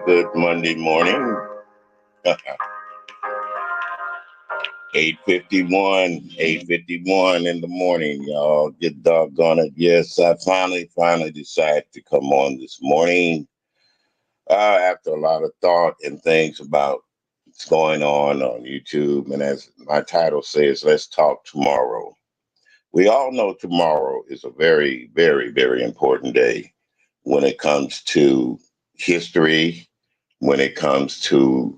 Good Monday morning. 8:51 in the morning, y'all. Get doggone it. Yes, I finally decided to come on this morning after a lot of thought and things about what's going on YouTube. And as my title says, let's talk tomorrow. We all know tomorrow is a very, very, very important day when it comes to history, when it comes to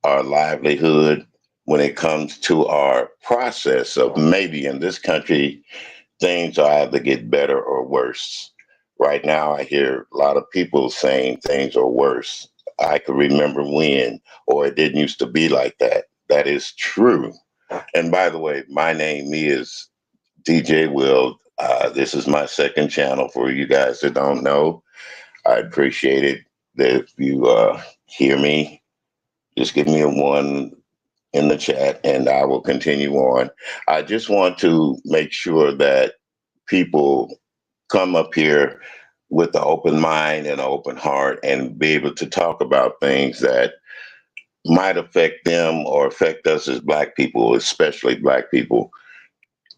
our livelihood, when it comes to our process of maybe in this country, things will either get better or worse. Right now, I hear a lot of people saying things are worse. I can remember when, or it didn't used to be like that. That is true. And by the way, my name is DJ Will. This is my second channel for you guys that don't know. I appreciate it that if you hear me, just give me a one in the chat and I will continue on. I just want to make sure that people come up here with an open mind and an open heart and be able to talk about things that might affect them or affect us as Black people, especially Black people.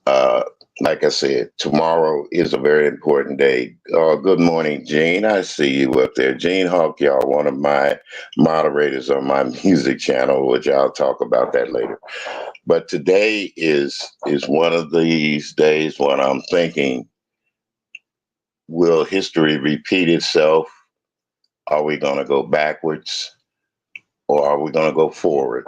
Uh, like I said, tomorrow is a very important day. Good morning, Gene. I see you up there. Gene Hawk, y'all, one of my moderators on my music channel, which I'll talk about that later. But today is one of these days when I'm thinking, will history repeat itself? Are we going to go backwards or are we going to go forward?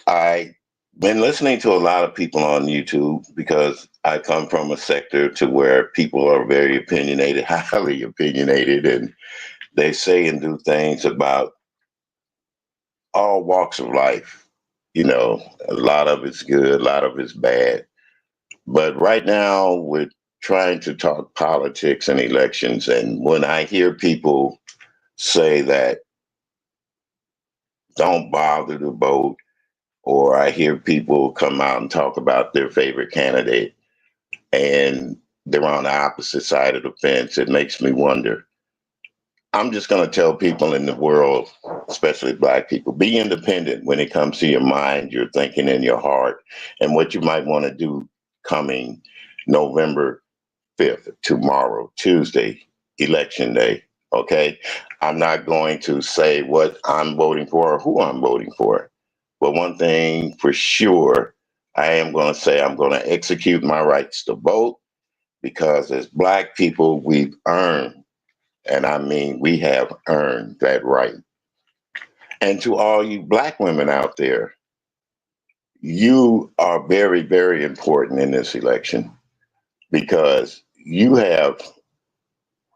I've been listening to a lot of people on YouTube because I come from a sector to where people are very opinionated, highly opinionated, and they say and do things about all walks of life. You know, a lot of it's good, a lot of it's bad. But right now, we're trying to talk politics and elections. And when I hear people say that don't bother to vote, or I hear people come out and talk about their favorite candidate and they're on the opposite side of the fence, it makes me wonder. I'm just going to tell people in the world, especially Black people, be independent when it comes to your mind, your thinking, and your heart, and what you might want to do coming November 5th, tomorrow, Tuesday, election day. Okay. I'm not going to say what I'm voting for or who I'm voting for. But one thing for sure, I am going to say I'm going to execute my rights to vote because as Black people, we've earned, and I mean, we have earned that right. And to all you Black women out there, you are very, very important in this election because you have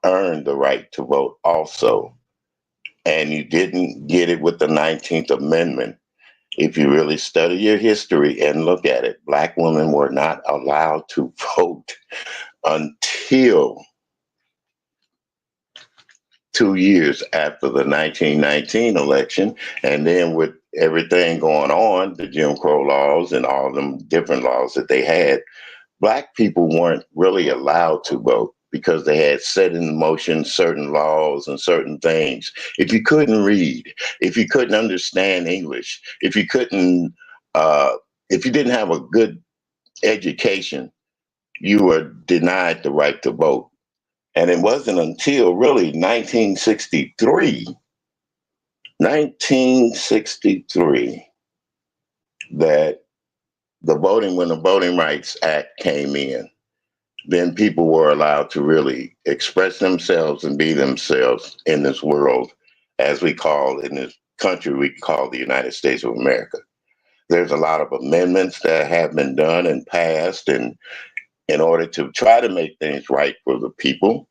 earned the right to vote also. And you didn't get it with the 19th Amendment. If you really study your history and look at it, Black women were not allowed to vote until 2 years after the 1919 election. And then with everything going on, the Jim Crow laws and all them different laws that they had, Black people weren't really allowed to vote. because they had set in motion certain laws and certain things. If you couldn't read, if you couldn't understand English, uh, if you didn't have a good education, you were denied the right to vote. And it wasn't until really 1963, that when the Voting Rights Act came in, then people were allowed to really express themselves and be themselves in this world, as we call in this country, we call the United States of America. There's a lot of amendments that have been done and passed, and in order to try to make things right for the people.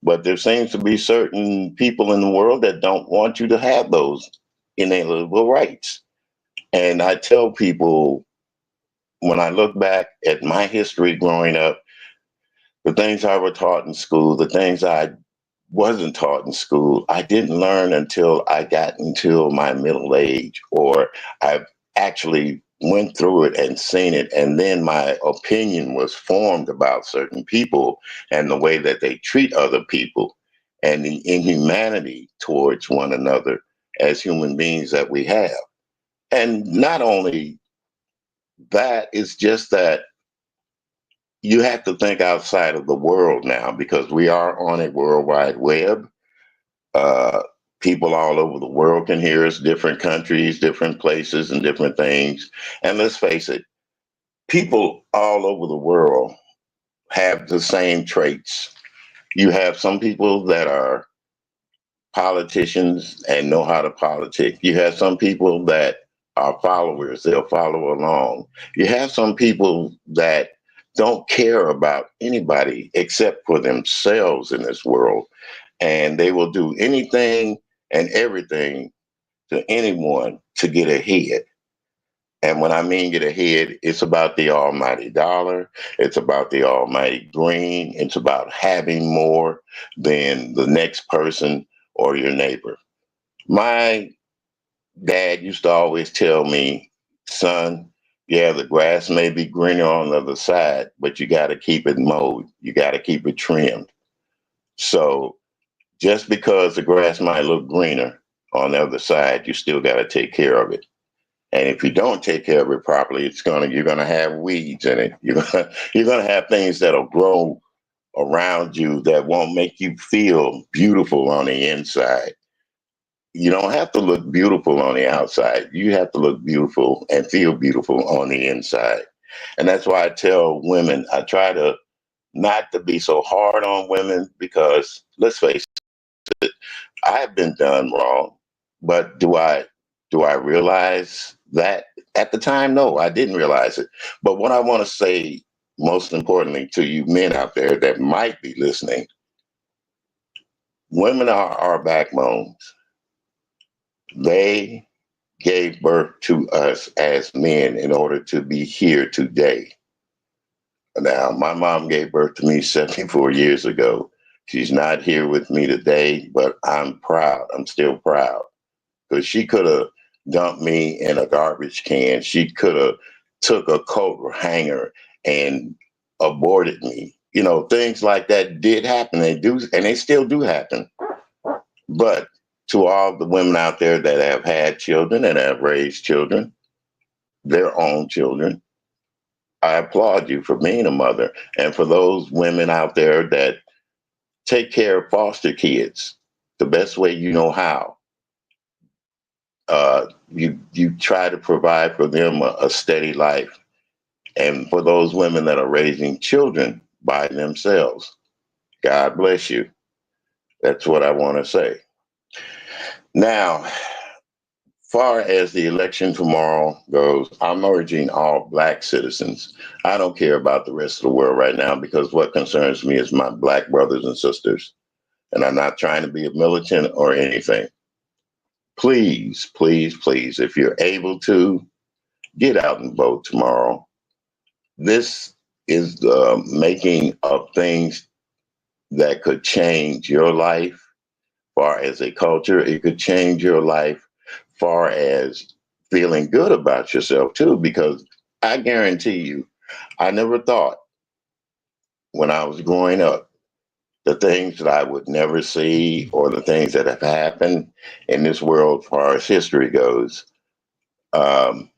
But there seems to be certain people in the world that don't want you to have those inalienable rights. And I tell people, when I look back at my history growing up, the things I were taught in school, the things I wasn't taught in school, I didn't learn until I got into my middle age, or I actually went through it and seen it. And then my opinion was formed about certain people and the way that they treat other people and the inhumanity towards one another as human beings that we have. And not only that, it's just that you have to think outside of the world now, because we are on a worldwide web. Uh, People all over the world can hear us, different countries, different places, and different things. And let's face it, people all over the world have the same traits. You have some people that are politicians and know how to politic. You have some people that are followers, they'll follow along. You have some people that don't care about anybody except for themselves in this world, and they will do anything and everything to anyone to get ahead. And when I mean get ahead, it's about the almighty dollar. It's about the almighty green. It's about having more than the next person or your neighbor. My dad used to always tell me, son, yeah, the grass may be greener on the other side, but you got to keep it mowed. You got to keep it trimmed. So just because the grass might look greener on the other side, you still got to take care of it. And if you don't take care of it properly, you're gonna have weeds in it. You're gonna have things that'll grow around you that won't make you feel beautiful on the inside. You don't have to look beautiful on the outside. You have to look beautiful and feel beautiful on the inside. And that's why I tell women, I try to not to be so hard on women, because let's face it, I've been done wrong. But do I realize that at the time? No, I didn't realize it. But what I want to say most importantly to you men out there that might be listening, women are our backbones. They gave birth to us as men in order to be here today. Now, my mom gave birth to me 74 years ago. She's not here with me today, but I'm proud. I'm still proud, because she could have dumped me in a garbage can. She could have took a coat hanger and aborted me. Things like that did happen. They do, and they still do happen. But to all the women out there that have had children and have raised children, their own children, I applaud you for being a mother. And for those women out there that take care of foster kids the best way you know how, you try to provide for them a steady life. And for those women that are raising children by themselves, God bless you. That's what I want to say. Now, far as the election tomorrow goes, I'm urging all Black citizens. I don't care about the rest of the world right now, because what concerns me is my Black brothers and sisters. And I'm not trying to be a militant or anything. Please, please, please, if you're able to, get out and vote tomorrow. This is the making of things that could change your life far as a culture. It could change your life far as feeling good about yourself too, because I guarantee you, I never thought when I was growing up the things that I would never see or the things that have happened in this world as far as history goes. Um,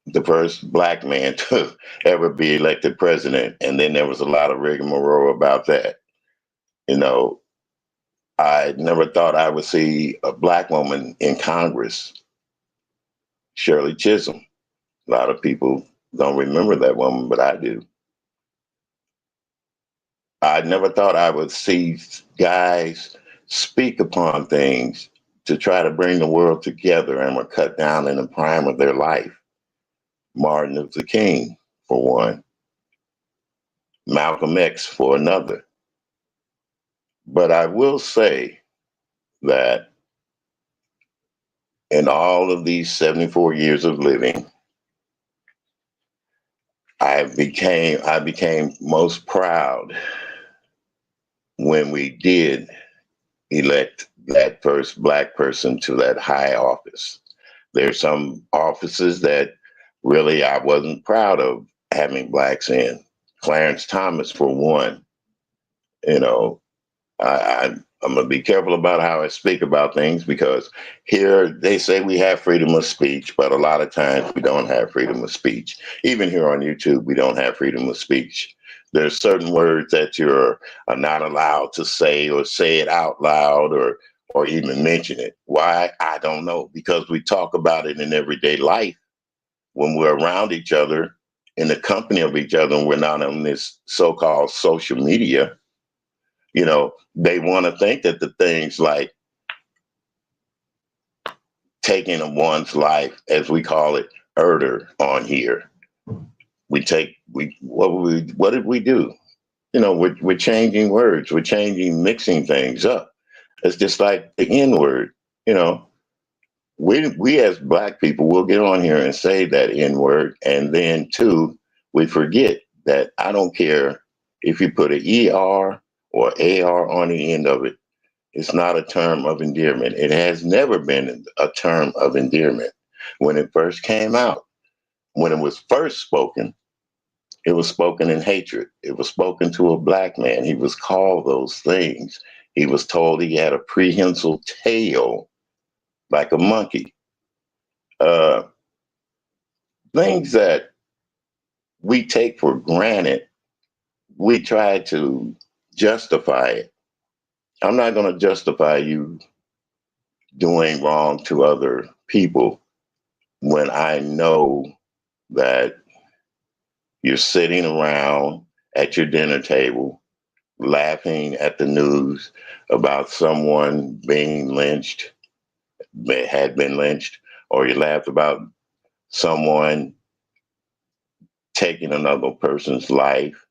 the first black man to ever be elected president, and then there was a lot of rigmarole about that. You know, I never thought I would see a black woman in Congress, Shirley Chisholm. A lot of people don't remember that woman, but I do. I never thought I would see guys speak upon things to try to bring the world together and were cut down in the prime of their life. Martin Luther King, for one, Malcolm X, for another. But I will say that in all of these 74 years of living, I became most proud when we did elect that first black person to that high office. There's some offices that really I wasn't proud of having blacks in. Clarence Thomas, for one, you know, I'm going to be careful about how I speak about things because here they say we have freedom of speech, but a lot of times we don't have freedom of speech. Even here on YouTube, we don't have freedom of speech. There's certain words that you're are not allowed to say or say it out loud or even mention it. Why? I don't know. Because we talk about it in everyday life when we're around each other, in the company of each other, and we're not on this so-called social media. They want to think that the things like taking of one's life, as we call it, murder on here. What did we do? We're changing words, we're mixing things up. It's just like the N word. You know, we as black people will get on here and say that N word, and then too, we forget that I don't care if you put an ER or AR on the end of it. It's not a term of endearment. It has never been a term of endearment. When it first came out, when it was first spoken, it was spoken in hatred. It was spoken to a black man. He was called those things. He was told he had a prehensile tail like a monkey. Uh, Things that we take for granted, we try to justify it. I'm not going to justify you doing wrong to other people when I know that you're sitting around at your dinner table laughing at the news about someone being lynched, had been lynched, or you laughed about someone taking another person's life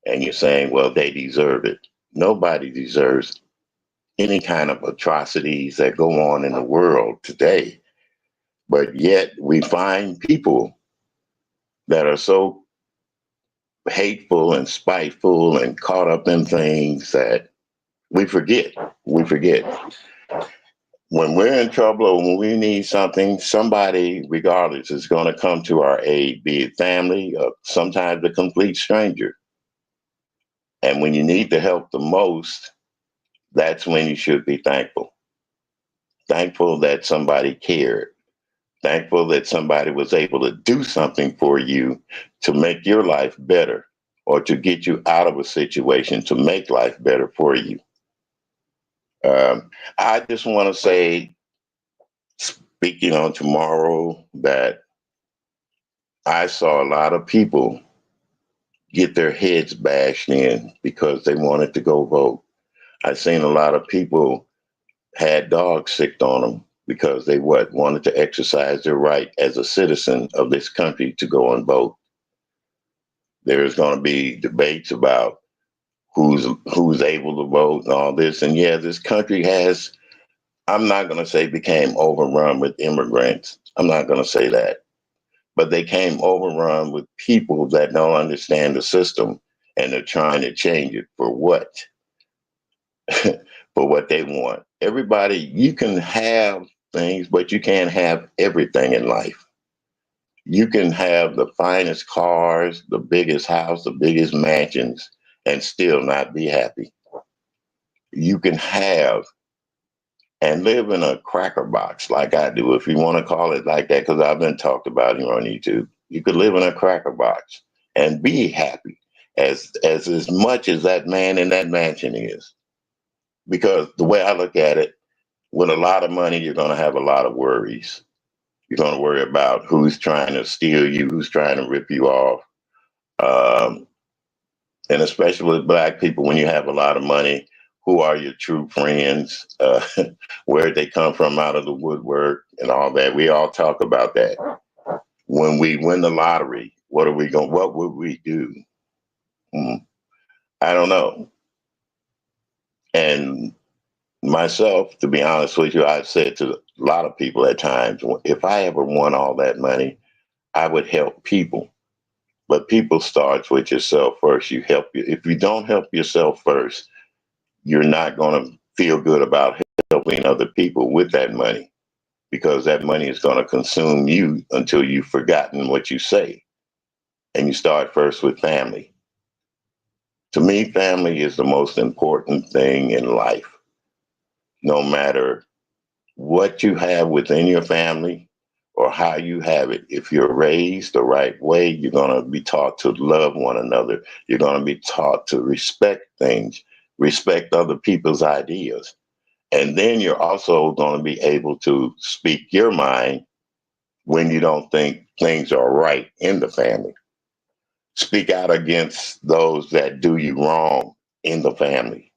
and you're saying, well, they deserve it. Nobody deserves any kind of atrocities that go on in the world today. But yet we find people that are so hateful and spiteful and caught up in things that we forget. We forget. When we're in trouble or when we need something, somebody, regardless, is going to come to our aid, be it family or sometimes a complete stranger. And when you need the help the most, that's when you should be thankful. Thankful that somebody cared. Thankful that somebody was able to do something for you to make your life better or to get you out of a situation to make life better for you. I just want to say, speaking on tomorrow, that I saw a lot of people get their heads bashed in because they wanted to go vote. I seen a lot of people had dogs sicked on them because they wanted to exercise their right as a citizen of this country to go and vote. There's going to be debates about who's able to vote and all this. And yeah, this country has, I'm not going to say became overrun with immigrants. I'm not going to say that. But they came overrun with people that don't understand the system and they're trying to change it for what? For what they want. Everybody, you can have things, but you can't have everything in life. You can have the finest cars, the biggest house, the biggest mansions, and still not be happy. You can have and live in a cracker box like I do, if you want to call it like that, because I've been talked about here on YouTube. You could live in a cracker box and be happy as much as that man in that mansion is. Because the way I look at it, with a lot of money, you're going to have a lot of worries. You're going to worry about who's trying to steal you, who's trying to rip you off. Um, and especially with black people, when you have a lot of money, who are your true friends? Where they come from out of the woodwork and all that. We all talk about that. When we win the lottery, what would we do? Hmm, I don't know. And myself, to be honest with you, I've said to a lot of people at times, if I ever won all that money, I would help people. But people starts with yourself first. You help you. If you don't help yourself first, you're not going to feel good about helping other people with that money, because that money is going to consume you until you've forgotten what you say. And you start first with family. To me, family is the most important thing in life. No matter what you have within your family or how you have it, if you're raised the right way, you're going to be taught to love one another. You're going to be taught to respect things, respect other people's ideas. And then you're also going to be able to speak your mind when you don't think things are right in the family. Speak out against those that do you wrong in the family.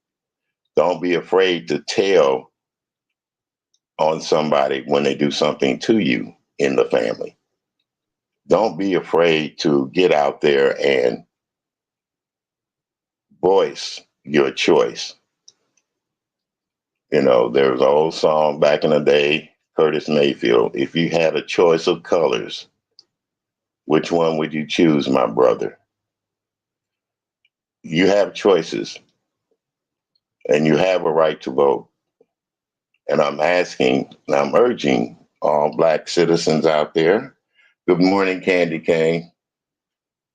Don't be afraid to tell on somebody when they do something to you in the family. Don't be afraid to get out there and voice your choice. You know, there was an old song back in the day, Curtis Mayfield. If you had a choice of colors, which one would you choose, my brother? You have choices and you have a right to vote. And I'm asking, and I'm urging all Black citizens out there. Good morning, Candy Cane.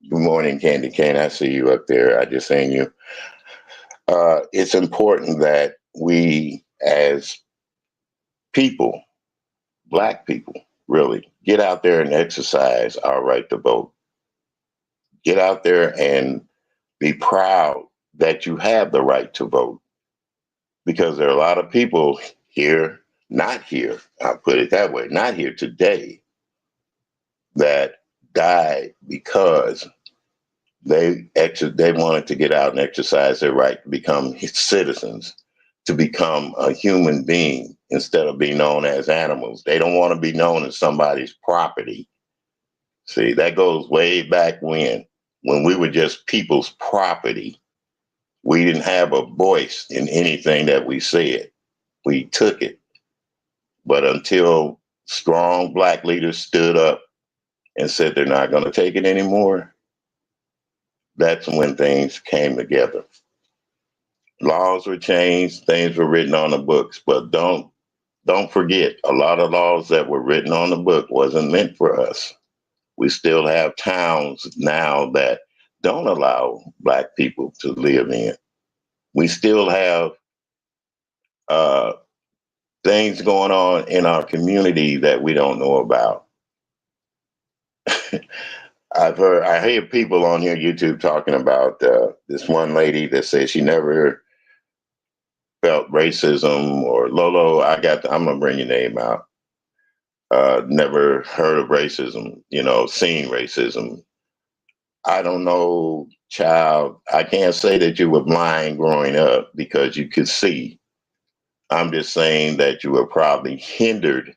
Good morning, Candy Cane. I see you up there. I just seen you. It's important that we, as people, Black people, really get out there and exercise our right to vote. Get out there and be proud that you have the right to vote, because there are a lot of people here, not here, I'll put it that way, not here today, that died because they wanted to get out and exercise their right to become citizens, to become a human being instead of being known as animals. They don't want to be known as somebody's property. See, that goes way back when we were just people's property. We didn't have a voice in anything that we said. We took it. But until strong Black leaders stood up and said they're not going to take it anymore, that's when things came together. Laws were changed, things were written on the books, but don't forget, a lot of laws that were written on the book wasn't meant for us. We still have towns now that don't allow Black people to live in. We still have uh, things going on in our community that we don't know about. I hear people on here YouTube talking about this one lady that says she never felt racism, or Lolo. I'm gonna bring your name out. Never heard of racism. Seen racism. I don't know, child. I can't say that you were blind growing up because you could see. I'm just saying that you were probably hindered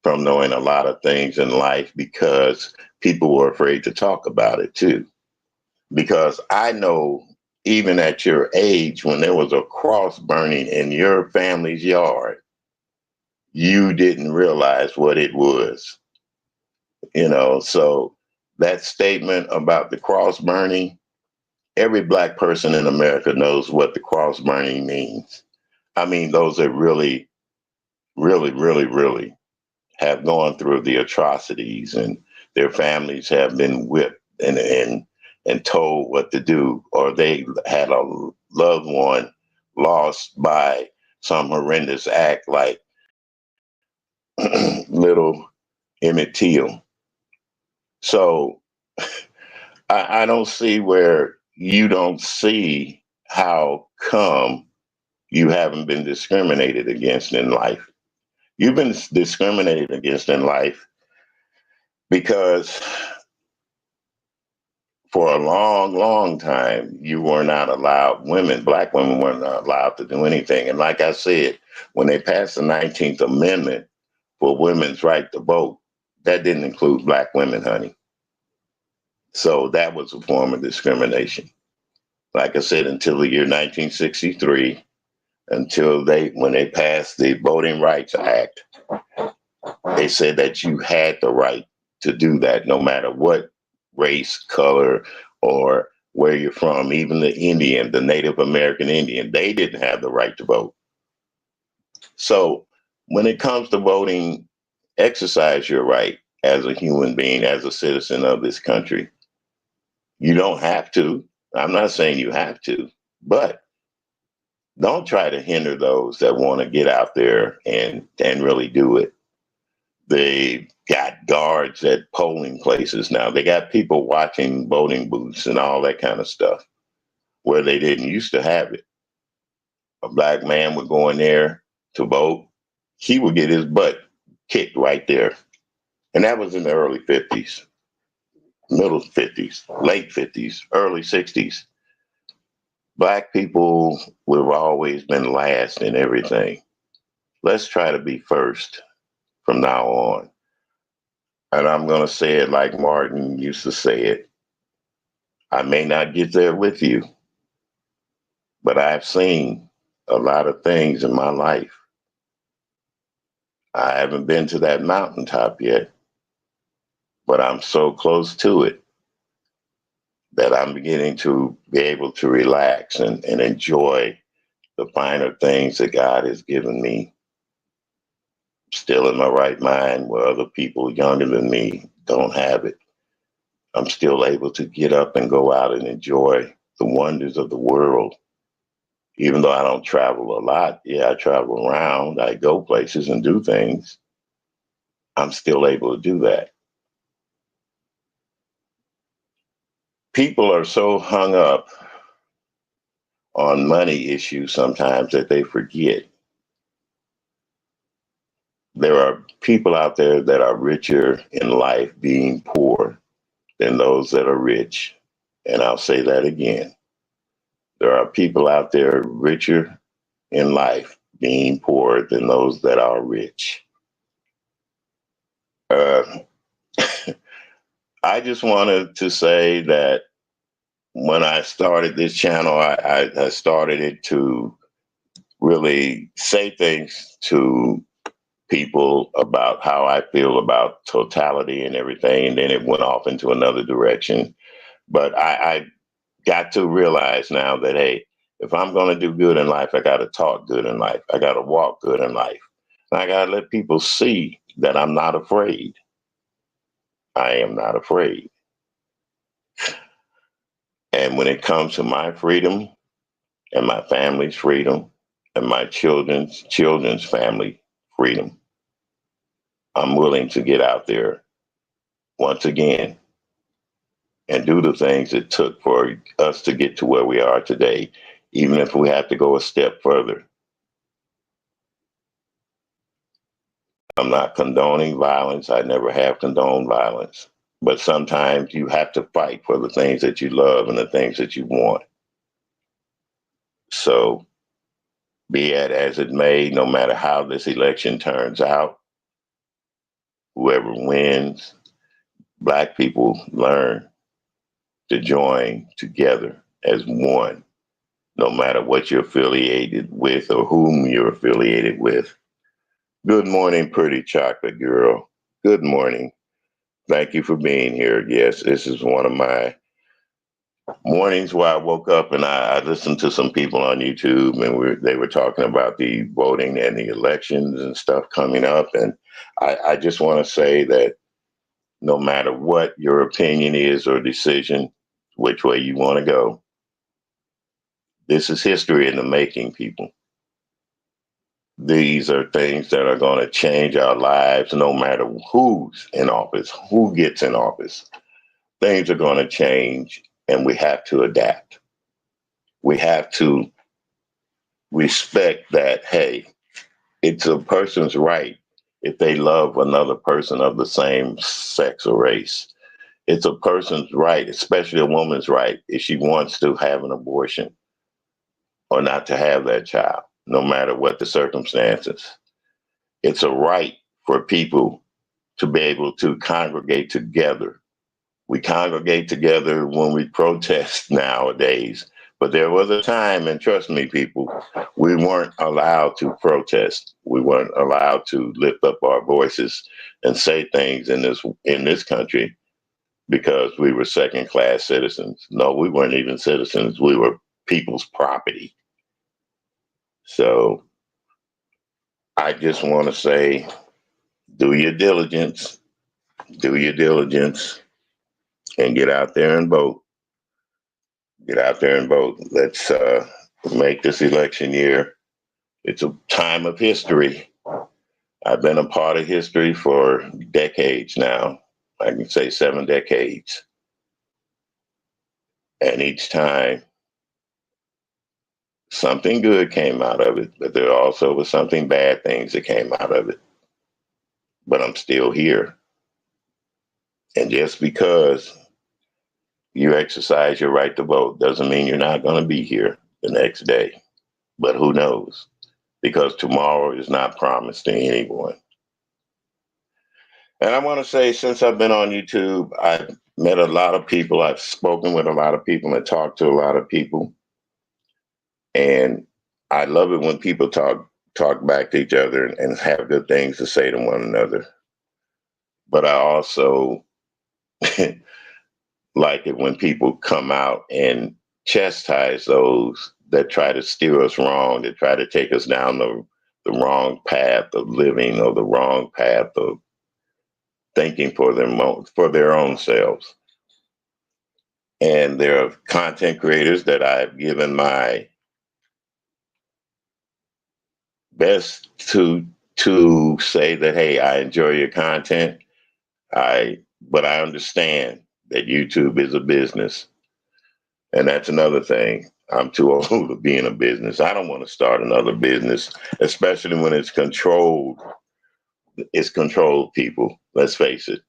from knowing a lot of things in life because people were afraid to talk about it too. Because I know even at your age, when there was a cross burning in your family's yard, you didn't realize what it was. So that statement about the cross burning, every Black person in America knows what the cross burning means. I mean, those that really, really, really, really have gone through the atrocities, and their families have been whipped and and told what to do, or they had a loved one lost by some horrendous act like little Emmett Till. So I don't see where you don't see how come you haven't been discriminated against in life. You've been discriminated against in life because for a long, long time, you were not allowed, black women were not allowed to do anything. And like I said, when they passed the 19th Amendment for women's right to vote, that didn't include black women, honey. So that was a form of discrimination. Like I said, until the year 1963, when they passed the Voting Rights Act, they said that you had the right to do that no matter what race, color, or where you're from. Even the Indian, the Native American Indian, they didn't have the right to vote. So when it comes to voting, exercise your right as a human being, as a citizen of this country. You don't have to. I'm not saying you have to, but don't try to hinder those that want to get out there and really do it. They got guards at polling places now. They got people watching voting booths and all that kind of stuff where they didn't used to have it. A black man would go in there to vote. He would get his butt kicked right there. And that was in the early 50s, middle 50s, late 50s, early 60s. Black people, we've always been last in everything. Let's try to be first from now on. And I'm going to say it like Martin used to say it. I may not get there with you, but I've seen a lot of things in my life. I haven't been to that mountaintop yet, but I'm so close to it that I'm beginning to be able to relax and enjoy the finer things that God has given me. Still in my right mind where other people younger than me don't have it. I'm still able to get up and go out and enjoy the wonders of the world. Even though I don't travel a lot, yeah, I travel around, I go places and do things. I'm still able to do that. People are so hung up on money issues sometimes that they forget there are people out there that are richer in life being poor than those that are rich. And I'll say that again. There are people out there richer in life being poor than those that are rich. Uh, I just wanted to say that when I started this channel, I started it to really say things to people about how I feel about totality and everything. And then it went off into another direction. But I got to realize now that, hey, if I'm going to do good in life, I got to talk good in life. I got to walk good in life. And I got to let people see that I'm not afraid. I am not afraid. And when it comes to my freedom and my family's freedom and my children's family freedom, I'm willing to get out there once again and do the things it took for us to get to where we are today, even if we have to go a step further. I'm not condoning violence. I never have condoned violence. But sometimes you have to fight for the things that you love and the things that you want. So be it as it may, no matter how this election turns out, whoever wins, Black people learn to join together as one, no matter what you're affiliated with or whom you're affiliated with. Good morning, pretty chocolate girl. Good morning. Thank you for being here. Yes, this is one of my mornings where I woke up and I listened to some people on YouTube and they were talking about the voting and the elections and stuff coming up. And I just want to say that no matter what your opinion is or decision, which way you want to go. This is history in the making, people. These are things that are going to change our lives no matter who's in office, who gets in office. Things are going to change, and we have to adapt. We have to respect that, hey, it's a person's right if they love another person of the same sex or race. It's a person's right, especially a woman's right, if she wants to have an abortion or not to have that child, no matter what the circumstances. It's a right for people to be able to congregate together. We congregate together when we protest nowadays, but there was a time, and trust me, people, we weren't allowed to protest. We weren't allowed to lift up our voices and say things in this country because we were second class citizens. No, we weren't even citizens. We were people's property. So I just want to say, do your diligence, do your diligence, and get out there and vote. Get out there and vote. Let's make this election year. It's a time of history. I've been a part of history for decades now. I can say 7 decades. And each time something good came out of it, but there also was something bad things that came out of it. But I'm still here. And just because you exercise your right to vote doesn't mean you're not going to be here the next day. But who knows? Because tomorrow is not promised to anyone. And I want to say, since I've been on YouTube, I've met a lot of people. I've spoken with a lot of people and talked to a lot of people. And I love it when people talk back to each other and have good things to say to one another. But I also like it when people come out and chastise those that try to steer us wrong, that try to take us down the wrong path of living or the wrong path of thinking for their own selves. And there are content creators that I've given my best to say that, hey, I enjoy your content. But I understand that YouTube is a business. And that's another thing. I'm too old to be in a business. I don't want to start another business, especially when it's controlled. It's controlled, people. Let's face it.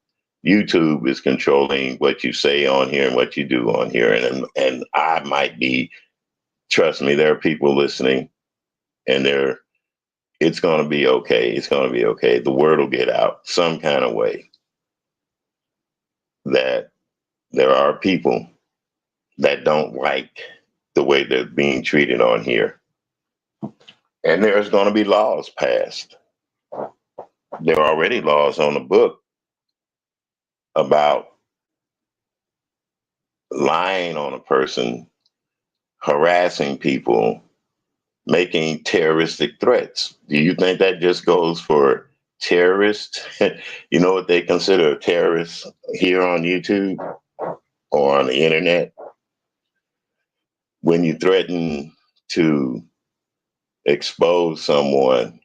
YouTube is controlling what you say on here and what you do on here. And I might be, trust me, there are people listening, and it's going to be okay. It's going to be okay. The word will get out some kind of way that there are people that don't like the way they're being treated on here. And there's going to be laws passed. There are already laws on the book about lying on a person, harassing people, making terroristic threats. Do you think that just goes for terrorists? You know what they consider a terrorist here on YouTube or on the internet? When you threaten to expose someone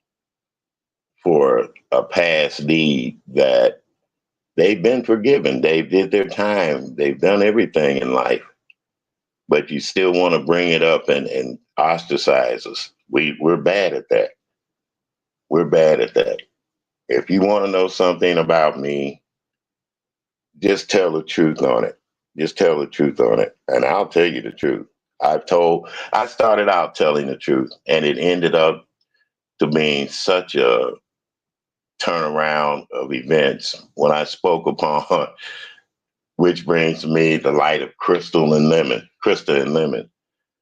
for a past deed that they've been forgiven, they did their time, they've done everything in life, but you still want to bring it up and ostracize us. We're bad at that. We're bad at that. If you want to know something about me, just tell the truth on it. Just tell the truth on it. And I'll tell you the truth. I started out telling the truth, and it ended up to being such a turnaround of events when I spoke upon, which brings me the light of Krista and Lemon.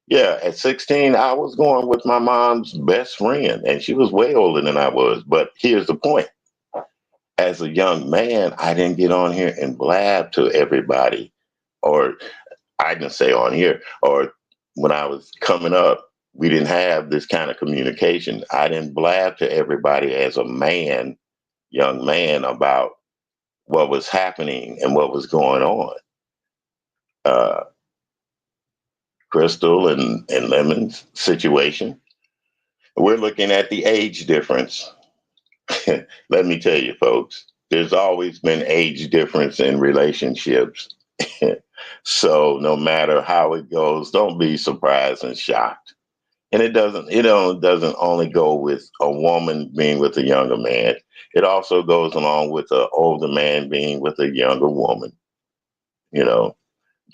Yeah, at 16, I was going with my mom's best friend, and she was way older than I was. But here's the point. As a young man, I didn't get on here and blab to everybody, or I didn't say on here, or when I was coming up, we didn't have this kind of communication. I didn't blab to everybody as a man, young man, about what was happening and what was going on. Crystal and Lemon's situation. We're looking at the age difference. Let me tell you, folks, there's always been age difference in relationships. So no matter how it goes, don't be surprised and shocked. And it doesn't only go with a woman being with a younger man. It also goes along with an older man being with a younger woman. You know,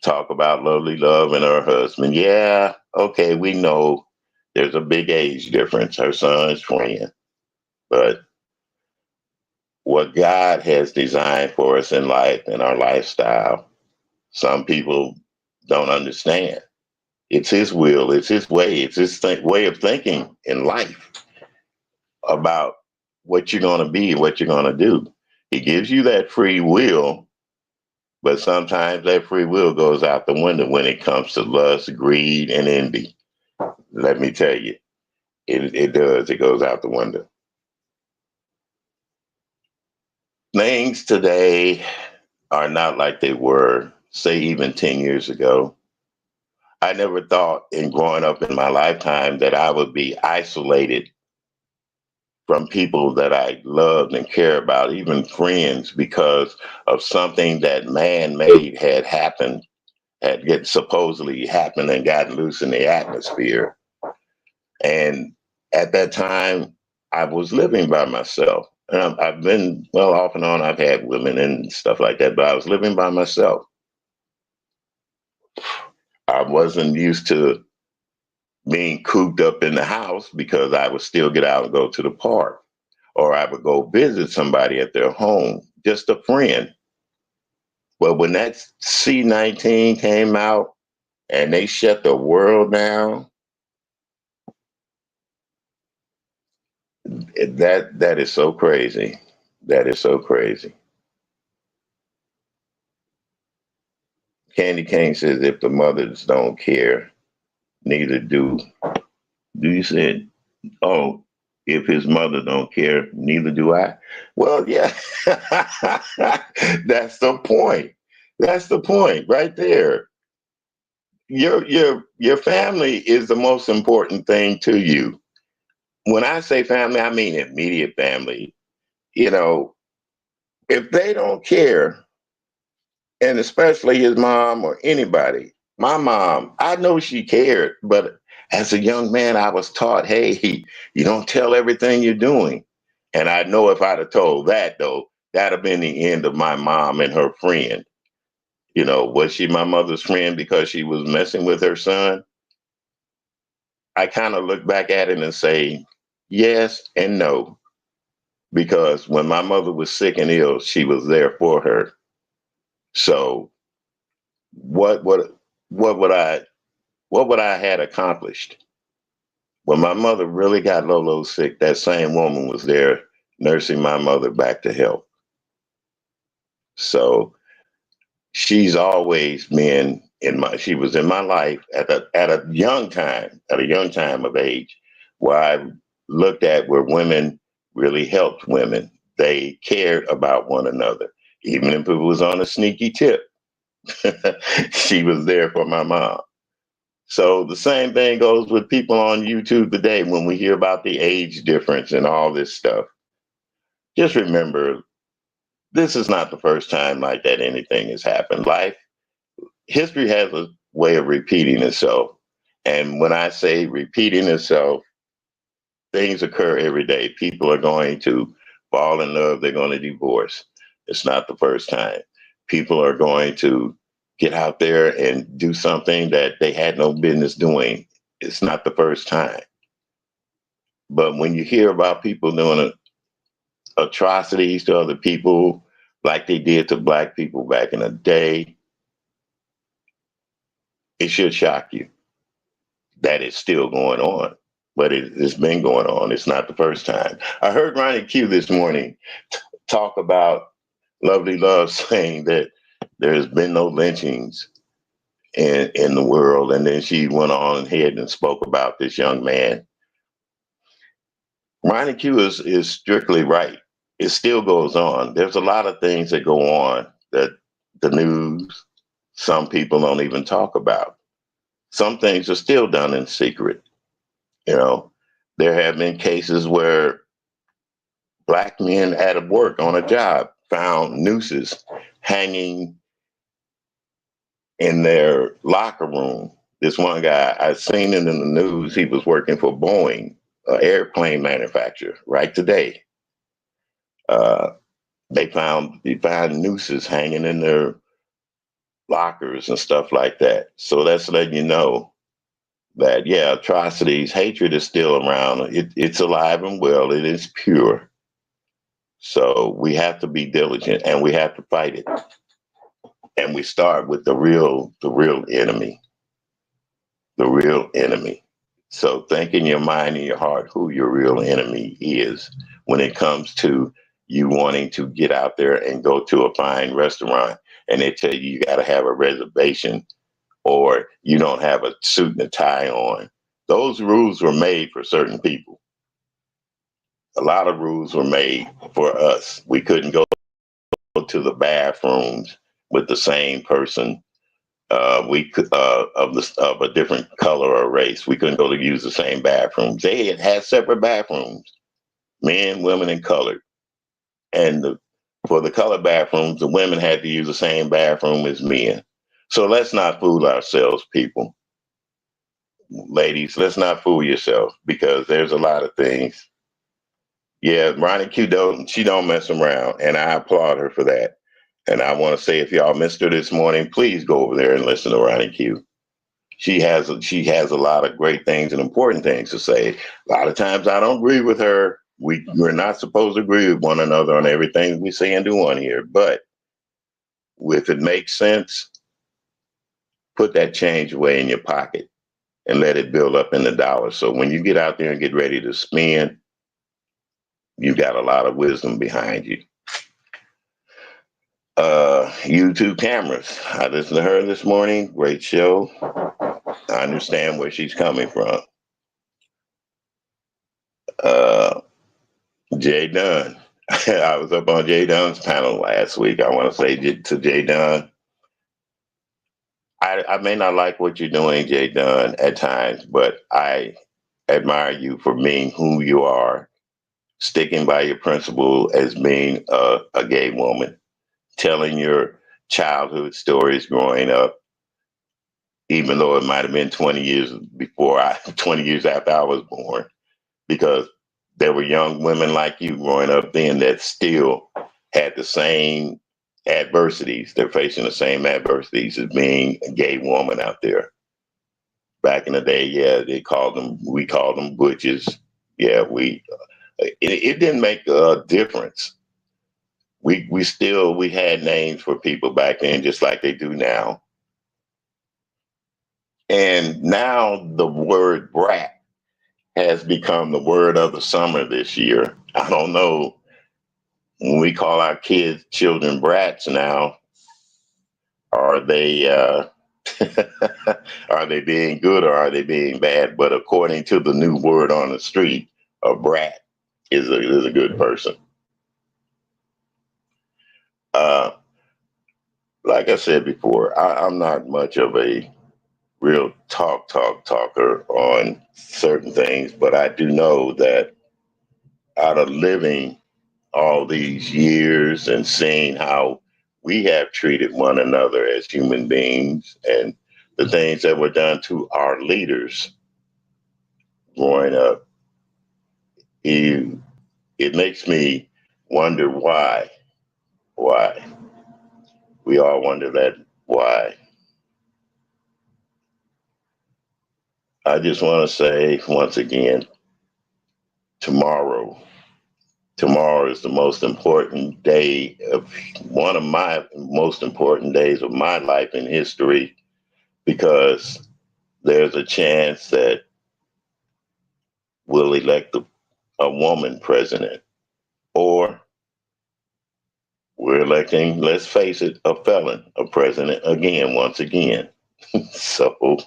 talk about Lovely Love and her husband. Yeah, okay, we know there's a big age difference. Her son's friend. But what God has designed for us in life and our lifestyle, some people don't understand. It's His will, it's His way, it's His way of thinking in life about what you're going to be, what you're going to do. He gives you that free will, but sometimes that free will goes out the window when it comes to lust, greed, and envy. Let me tell you, it does. It goes out the window. Things today are not like they were, say, even 10 years ago. I never thought in growing up in my lifetime that I would be isolated from people that I loved and care about, even friends, because of something that man made had happened, supposedly happened and gotten loose in the atmosphere. And at that time, I was living by myself. And I've been, well, off and on, I've had women and stuff like that, but I was living by myself. I wasn't used to being cooped up in the house because I would still get out and go to the park, or I would go visit somebody at their home, just a friend. But when that C-19 came out and they shut the world down, that is so crazy. That is so crazy. Candy Cane says if the mothers don't care, neither do. Do you say, oh, if his mother don't care, neither do I? Well, yeah, that's the point. That's the point right there. Your family is the most important thing to you. When I say family, I mean immediate family. You know, if they don't care, and especially his mom or anybody, my mom, I know she cared, but as a young man, I was taught, hey, you don't tell everything you're doing. And I know if I'd have told that, though, that'd have been the end of my mom and her friend. You know, was she my mother's friend because she was messing with her son? I kind of look back at it and say, yes and no. Because when my mother was sick and ill, she was there for her. So what what what would I had accomplished? When my mother really got Lolo sick, that same woman was there nursing my mother back to health. So she's always been she was in my life at a young time of age, where I looked at where women really helped women. They cared about one another. Even if it was on a sneaky tip, she was there for my mom. So the same thing goes with people on YouTube today when we hear about the age difference and all this stuff. Just remember, this is not the first time like that anything has happened. History has a way of repeating itself. And when I say repeating itself, things occur every day. People are going to fall in love, they're going to divorce. It's not the first time. People are going to get out there and do something that they had no business doing. It's not the first time. But when you hear about people doing atrocities to other people like they did to black people back in the day, it should shock you that it's still going on. But it's been going on. It's not the first time. I heard Ronnie Q this morning talk about Lovely Love saying that there's been no lynchings in the world. And then she went on ahead and spoke about this young man. Ronnie Q is strictly right. It still goes on. There's a lot of things that go on that the news, some people don't even talk about. some things are still done in secret. You know, there have been cases where black men at work on a job found nooses hanging in their locker room. This one guy, I seen it in the news. He was working for Boeing, an airplane manufacturer, right today. Uh, they found nooses hanging in their lockers and stuff like that. So that's letting you know that, yeah, atrocities, hatred is still around. It's alive and well. It is pure. So we have to be diligent and we have to fight it. And we start with the real enemy, the real enemy. So think in your mind and your heart who your real enemy is when it comes to you wanting to get out there and go to a fine restaurant and they tell you got to have a reservation or you don't have a suit and a tie on. Those rules were made for certain people. A lot of rules were made for us. We couldn't go to the bathrooms with the same person. We could of a different color or race. We couldn't go to use the same bathrooms. They had separate bathrooms, men, women, and colored. And for the colored bathrooms, the women had to use the same bathroom as men. So let's not fool ourselves, people. Ladies, let's not fool yourself because there's a lot of things. Yeah, Ronnie Q she don't mess around, and I applaud her for that. And I want to say, if y'all missed her this morning, please go over there and listen to Ronnie Q. She has a lot of great things and important things to say. A lot of times I don't agree with her. We're not supposed to agree with one another on everything we say and do on here, but if it makes sense, put that change away in your pocket and let it build up in the dollars. So when you get out there and get ready to spend, you got a lot of wisdom behind you. YouTube cameras. I listened to her this morning. Great show. I understand where she's coming from. Uh, Jay Dunn. I was up on Jay Dunn's panel last week. I want to say to Jay Dunn, I may not like what you're doing, Jay Dunn, at times, but I admire you for being who you are, sticking by your principle as being a gay woman, telling your childhood stories growing up, even though it might have been 20 years 20 years after I was born, because there were young women like you growing up then that still had the same adversities. They're facing the same adversities as being a gay woman out there. Back in the day, yeah, we called them butches. Yeah, it didn't make a difference. We had names for people back then, just like they do now. And now the word brat has become the word of the summer this year. I don't know, when we call our children brats now, are they are they being good or are they being bad? But according to the new word on the street, a brat is a good person. Uh, like I said before, I'm not much of a real talker on certain things, but I do know that out of living all these years and seeing how we have treated one another as human beings and the things that were done to our leaders growing up, it, it makes me wonder why. Why? We all wonder that why. I just want to say once again, tomorrow tomorrow is the most important day of one of my most important days of my life in history because there's a chance that we'll elect a woman president or we're electing, let's face it, a felon, a president again, once again. So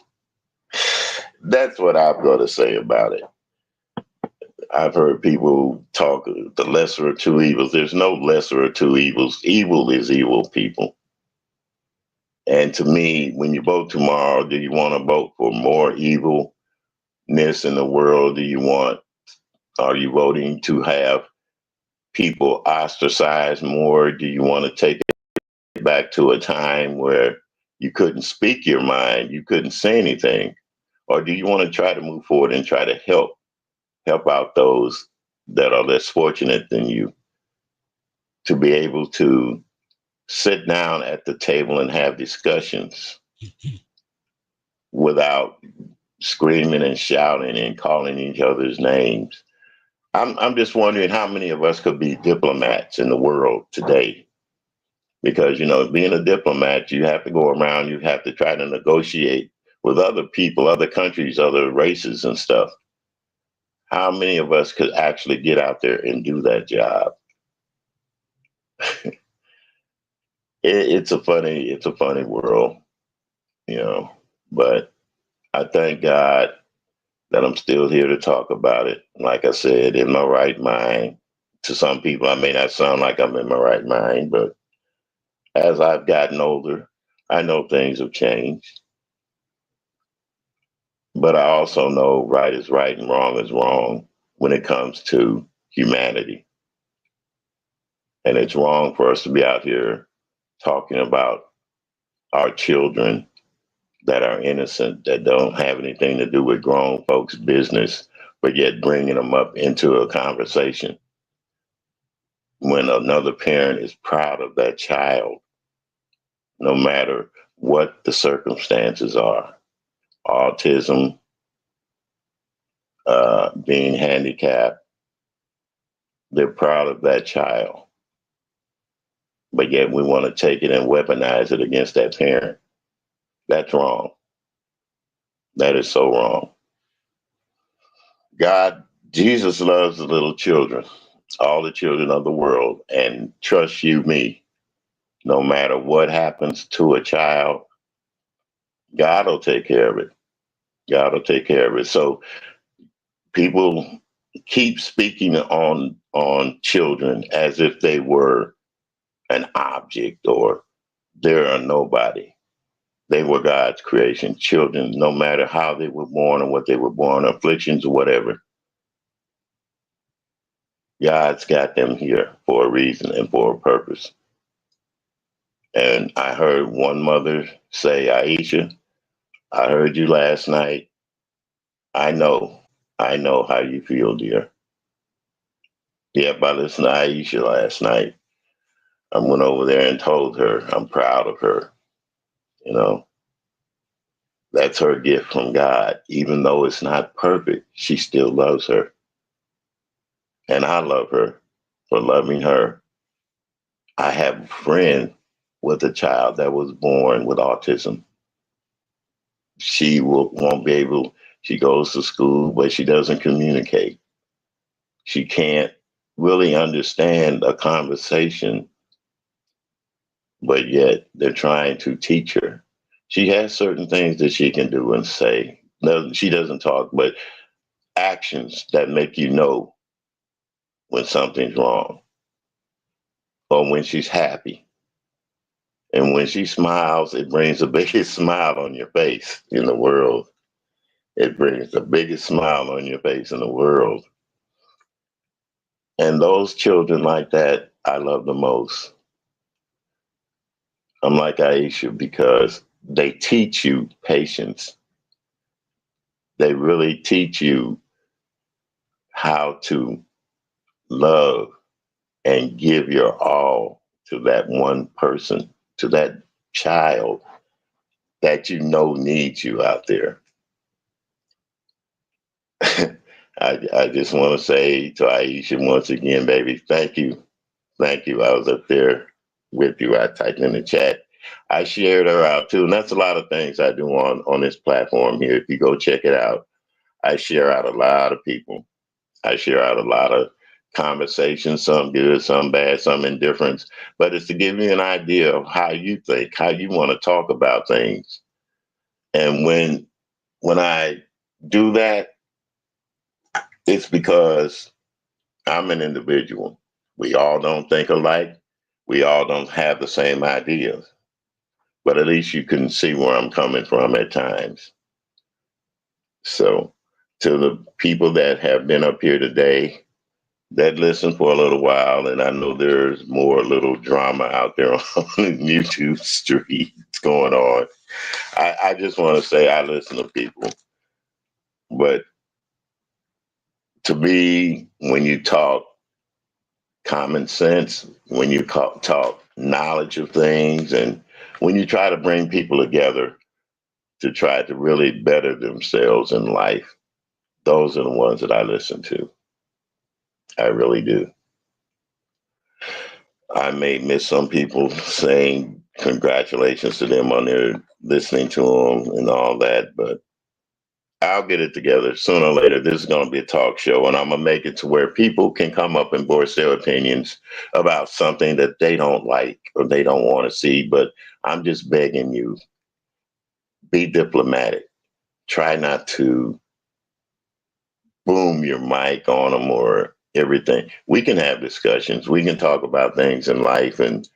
that's what I've got to say about it. I've heard people talk the lesser of two evils. There's no lesser of two evils. Evil is evil, people. And to me, when you vote tomorrow, do you want to vote for more evilness in the world? Are you voting to have people ostracized more? Do you want to take it back to a time where you couldn't speak your mind, you couldn't say anything? Or do you want to try to move forward and try to help out those that are less fortunate than you to be able to sit down at the table and have discussions without screaming and shouting and calling each other's names? I'm just wondering how many of us could be diplomats in the world today. Because, being a diplomat, you have to go around, you have to try to negotiate with other people, other countries, other races and stuff. How many of us could actually get out there and do that job? It's a funny world, you know. But I thank God that I'm still here to talk about it. Like I said, in my right mind. To some people, I may not sound like I'm in my right mind, but as I've gotten older, I know things have changed. But I also know right is right and wrong is wrong when it comes to humanity. And it's wrong for us to be out here talking about our children that are innocent, that don't have anything to do with grown folks' business, but yet bringing them up into a conversation when another parent is proud of that child, no matter what the circumstances are. Autism, being handicapped, they're proud of that child. But yet we want to take it and weaponize it against that parent. That's wrong. That is so wrong. Jesus loves the little children, all the children of the world, and trust you me, no matter what happens to a child, God will take care of it. God will take care of it. So people keep speaking on children as if they were an object or they're a nobody. They were God's creation. Children, no matter how they were born or what they were born, afflictions or whatever, God's got them here for a reason and for a purpose. And I heard one mother say, Aisha, I heard you last night. I know, I know how you feel, dear. Yep, I listened to Aisha last night. I went over there and told her I'm proud of her. You know, that's her gift from God. Even though it's not perfect, she still loves her. And I love her for loving her. I have a friend with a child that was born with autism. Won't be able, she goes to school, but she doesn't communicate. She can't really understand a conversation, but yet they're trying to teach her. She has certain things that she can do and say. No, she doesn't talk, but actions that make you know when something's wrong or when she's happy. And when she smiles, it brings the biggest smile on your face in the world. It brings the biggest smile on your face in the world. And those children like that, I love the most. I'm like Aisha because they teach you patience. They really teach you how to love and give your all to that one person, to that child that you know needs you out there. I just want to say to Aisha once again, baby, thank you. Thank you. I was up there with you. I typed in the chat. I shared her out too. And that's a lot of things I do on this platform here. If you go check it out, I share out a lot of people. I share out a lot of conversations, some good, some bad, some indifference. But it's to give you an idea of how you think, how you want to talk about things. And when I do that, it's because I'm an individual. We all don't think alike. We all don't have the same ideas. but at least you can see where I'm coming from at times. So, to the people that have been up here today, that listen for a little while, and I know there's more little drama out there on YouTube streets going on. I just want to say I listen to people, but to me, when you talk common sense, when you talk knowledge of things, and when you try to bring people together to try to really better themselves in life, those are the ones that I listen to. I really do. I may miss some people saying congratulations to them on their listening to them and all that, but I'll get it together sooner or later. This is going to be a talk show, and I'm going to make it to where people can come up and voice their opinions about something that they don't like or they don't want to see. But I'm just begging you, be diplomatic. Try not to boom your mic on them or everything. We can have discussions. We can talk about things in life, and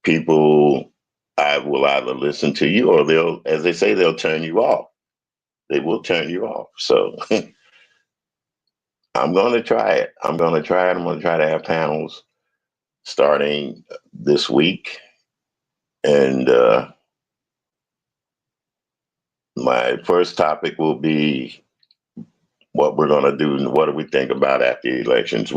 people I will either listen to you or they'll, as they say, they'll turn you off. They will turn you off. So I'm going to try it. I'm going to try it. I'm going to try to have panels starting this week. And my first topic will be what we're going to do and what do we think about after the elections.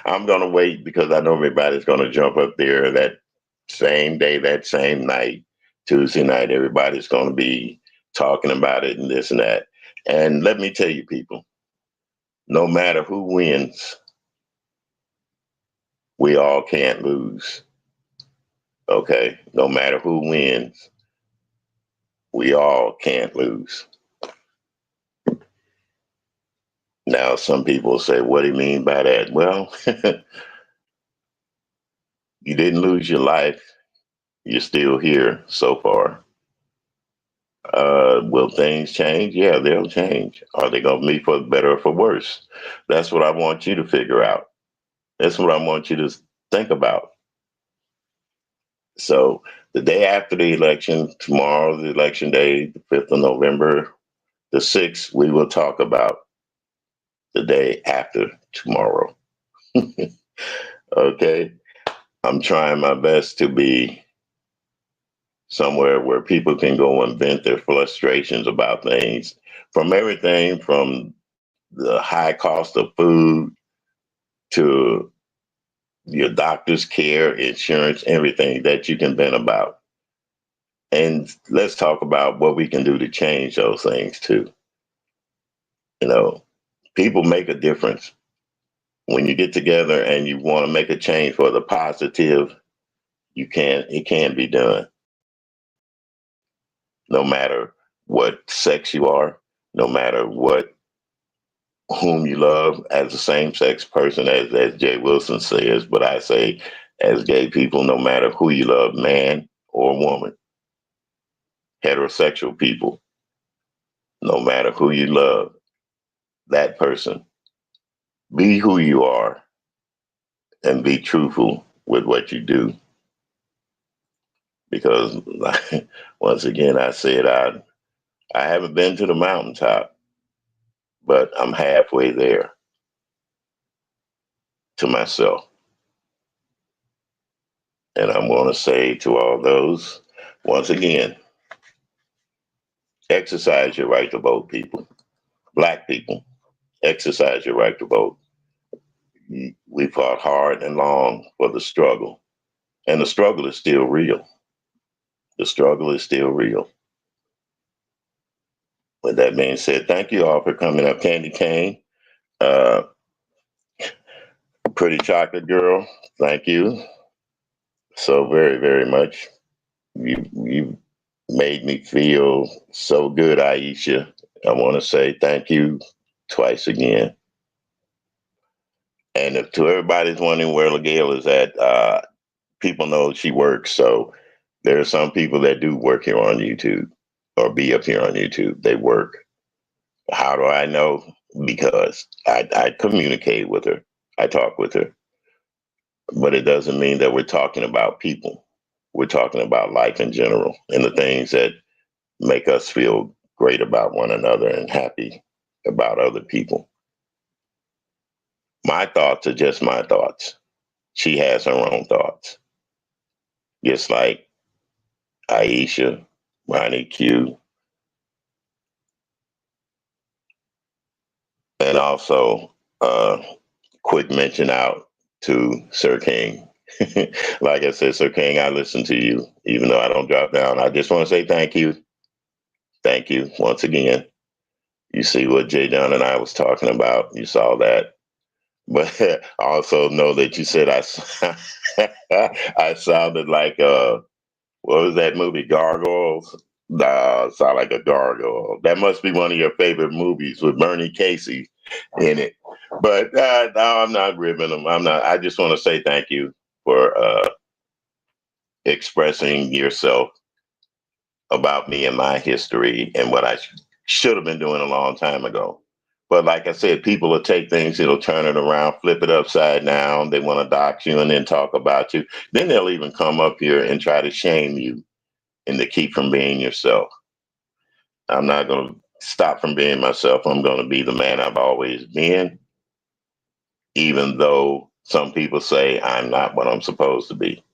I'm going to wait because I know everybody's going to jump up there that same day, that same night, Tuesday night. Everybody's going to be talking about it and this and that. And let me tell you, people, no matter who wins, we all can't lose. Okay? No matter who wins, we all can't lose. Now, some people say, what do you mean by that? Well, you didn't lose your life. You're still here so far. Will things change? Yeah, they'll change. Are they going to be for better or for worse? That's what I want you to figure out. That's what I want you to think about. So, the day after the election, tomorrow, the election day, the 5th of November, the 6th, we will talk about the day after tomorrow. Okay? I'm trying my best to be somewhere where people can go and vent their frustrations about things, from everything from the high cost of food to your doctor's care, insurance, everything that you can vent about. And let's talk about what we can do to change those things too. You know, people make a difference. When you get together and you want to make a change for the positive, it can be done. No matter what sex you are, no matter whom you love, as a same sex person, as Jay Wilson says, but I say as gay people, no matter who you love, man or woman, heterosexual people, no matter who you love, that person, be who you are and be truthful with what you do. Because once again, I said I haven't been to the mountaintop, but I'm halfway there to myself. And I'm going to say to all those, once again, exercise your right to vote, people. Black people, exercise your right to vote. We fought hard and long for the struggle, and the struggle is still real. The struggle is still real. With that being said, thank you all for coming up. Candy Cane, uh, Pretty Chocolate Girl, thank you so very, very much. You made me feel so good, Aisha. I want to say thank you twice again. And if to everybody's wondering where LaGale is at, people know she works. So there are some people that do work here on YouTube or be up here on YouTube. They work. How do I know? Because I communicate with her. I talk with her. But it doesn't mean that we're talking about people. We're talking about life in general and the things that make us feel great about one another and happy about other people. My thoughts are just my thoughts. She has her own thoughts. Just like Aisha, Ronnie Q, and also quick mention out to Sir King. Like I said, Sir King, I listen to you, even though I don't drop down. I just want to say thank you. Thank you once again. You see what Jay John and I was talking about. You saw that. But I also know that you said I sounded like what was that movie, Gargoyles? Nah, sound like a gargoyle. That must be one of your favorite movies with Bernie Casey in it. But no, I'm not ribbing them. I'm not. I just want to say thank you for expressing yourself about me and my history and what I should have been doing a long time ago. But like I said, people will take things, it'll turn it around, flip it upside down. They want to dox you and then talk about you. Then they'll even come up here and try to shame you and to keep from being yourself. I'm not going to stop from being myself. I'm going to be the man I've always been, even though some people say I'm not what I'm supposed to be.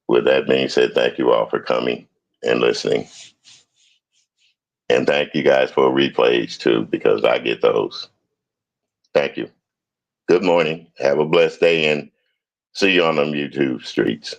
With that being said, thank you all for coming and listening. And thank you guys for replays too, because I get those. Thank you. Good morning. Have a blessed day and see you on them YouTube streets.